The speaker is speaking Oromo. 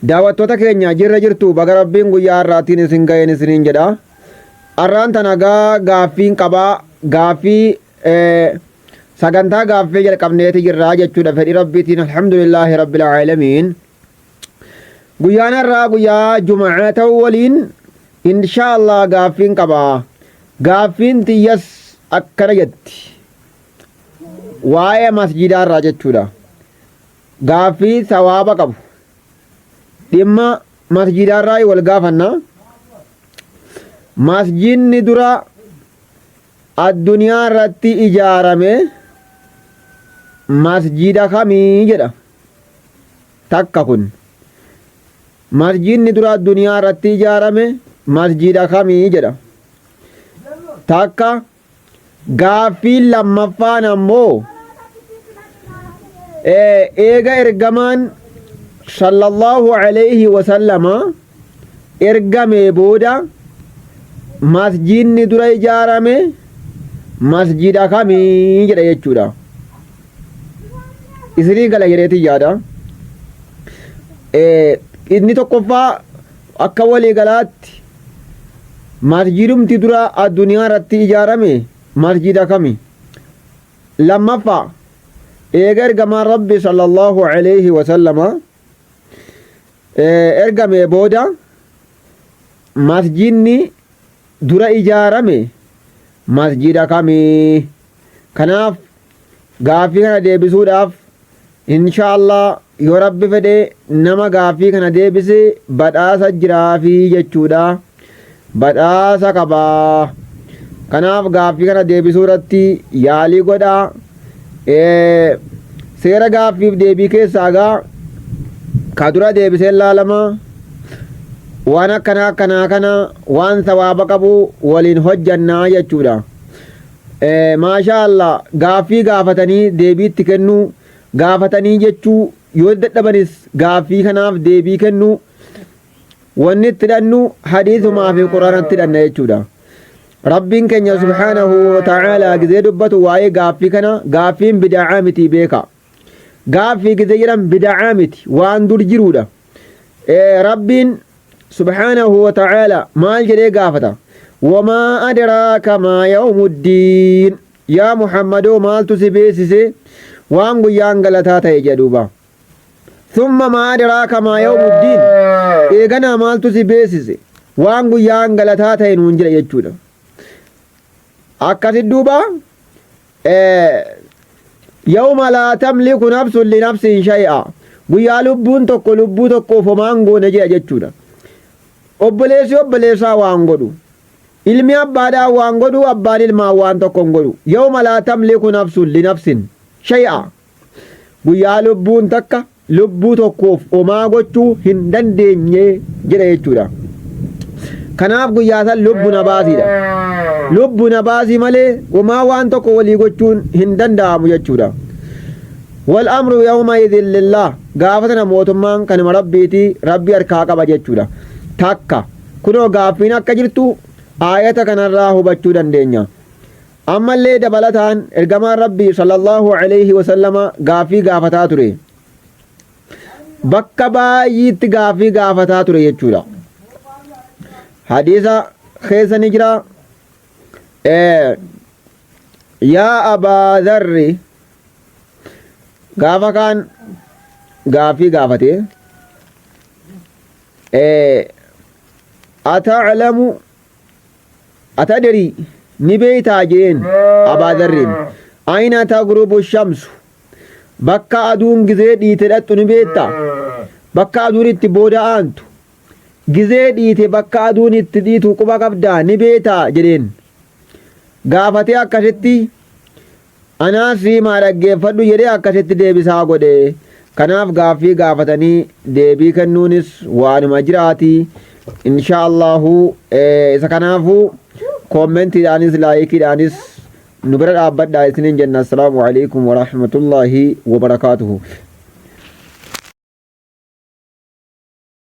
daawwattoota keenya jirra jirtu baga rabbiin guyyaa har'aatiin isin ga'een isiniin jedha. Har'aan tana gaaffiin qabaa gaaffii sagantaa gaaffii jalqabneeti jirra jechuudha fedhii rabbiitiin alhamdulillaahi rabbil aalamiin. Guyyaan har'aa guyyaa jumaa ta'uu waliin inshaallah gaaffiin qabaa. Gaaffiin tiyyas akkana jetti waa'ee masjidaa irraa jechuudha. Gaaffii sawaaba qabu dhimma masjidaa irraa wal gaafanna. Masjidni dura addunyaa irratti ijaarame masjida kamii jedha. Takka kun masjidni dura addunyaa irratti ijaarame masjida kamii jedha. Takka gaaffiin lammaffaan ammoo eega ergamaan sallallahu alayhi wasallama ergamee booda masjidni dura ijaarame masjida kamii jedha jechuudha. Isinii gala jedheeti yaada. Inni tokkoffaa akka walii galaatti masjidumti dura addunyaa irratti ijaarame masjida kami. Lammaffaa eega ergamaan rabbi sallallahu alayhi wasallama ergamee booda masjidni dura ijaarame masjida kamii. Kanaaf gaaffii kana deebisuudhaaf inshaallah yoo rabbi fedhe nama gaaffii kana deebise badhaasa jiraafi jechuudha. Badhaasa qabaa. Kanaaf gaaffii kana deebisuu irratti yaalii godhaa. Seera gaaffiif deebii keessaa ka dura deebisee laalama. Waan akkanaa kana waan sawaaba qabu waliin hojjannaa jechuudha. Maashaallah gaaffii gaafatanii deebiitti kennuu gaafatanii jechuu yoo dadhabanis gaaffii kanaaf deebii kennuu wanni itti hidhannu hadiisumaa fi quraanatti hidhanna jechuudha. Rabbiin keenya subhaanahu wa ta'aalaa gizee dubbatu waa'ee gaaffii kana gaaffiin bid'aa miti beeka. Gaaffii gizee jedhan bid'aa miti waan dur jiruudha. Rabbiin subhaanahu wa ta'aalaa maal jedhee gaafata? Wamaa adraaka maa yawmuddiin. Yaa Muhammadoo maaltu si beeksise waan guyyaan galataa ta'e jedhuuba. Thumma maa adraaka maa yawmuddiin. Eeganaa maaltu si beeksise waan guyyaan galataa ta'e nuun jedha jechuudha. Akkasit duuba yawma laa tamliku nafsun linafsin shay'a. Guyyaa lubbuun tokko lubbuu tokkoof homaan goone jedha jechuudha. Obboleessi obboleessaa waan godhu, ilmi abbaadhaa waan godhu, abbaan ilmaa waan tokko hin godhu. Yawma laa tamliku nafsun linafsin shay'a. Guyyaa lubbuun takka lubbuu tokkoof homaa gochuu hin dandeenye jedha jechuudha. Kanaaf guyyaa san lubbu na baasiidha. Lubbu na baasii malee homaa waan tokko walii gochuun hin danda'amu jechuudha. Wal amru yawma idhin lillah. Gaafatana mootummaan kanuma rabbiiti, rabbi harkaa qaba jechuudha. Takka kunoo gaaffiin akka jirtu aayata kanarraa hubachuu dandeenya. Ammallee dabalataan ergamaan rabbii sallallahu alayhi wasallama gaaffii gaafataa ture. Bakka baay'eetti gaaffii gaafataa ture jechuudha. Hadiisa keessa ni jira. Yaa Abaa Dharri gaafa kaan gaaffii gaafate ata'lamu atadri ni beeytaa jeen Abaa Dharriin ayna tagrubu shamsu bakka aduun gizee dhiite dhattu ni beektaa bakka aduun itti booda aantu gizee dhiite bakka aduun itti dhiitu quba qabdaa ni beektaa jedheen gaafatee akkasitti anaasii maa dhaggeeffadhu jedhee akkasitti deebisaa godhe. Kanaaf gaaffii gaafatanii deebii kennuunis waanuma jiraati. Inshaallahu isa kanaafuu koomentiidhaanis laayikiidhaanis nu bira dhaabbadhaa isiniin jenna. Assalaamu alaikum wa rahmatullaahi wa barakaatuhu.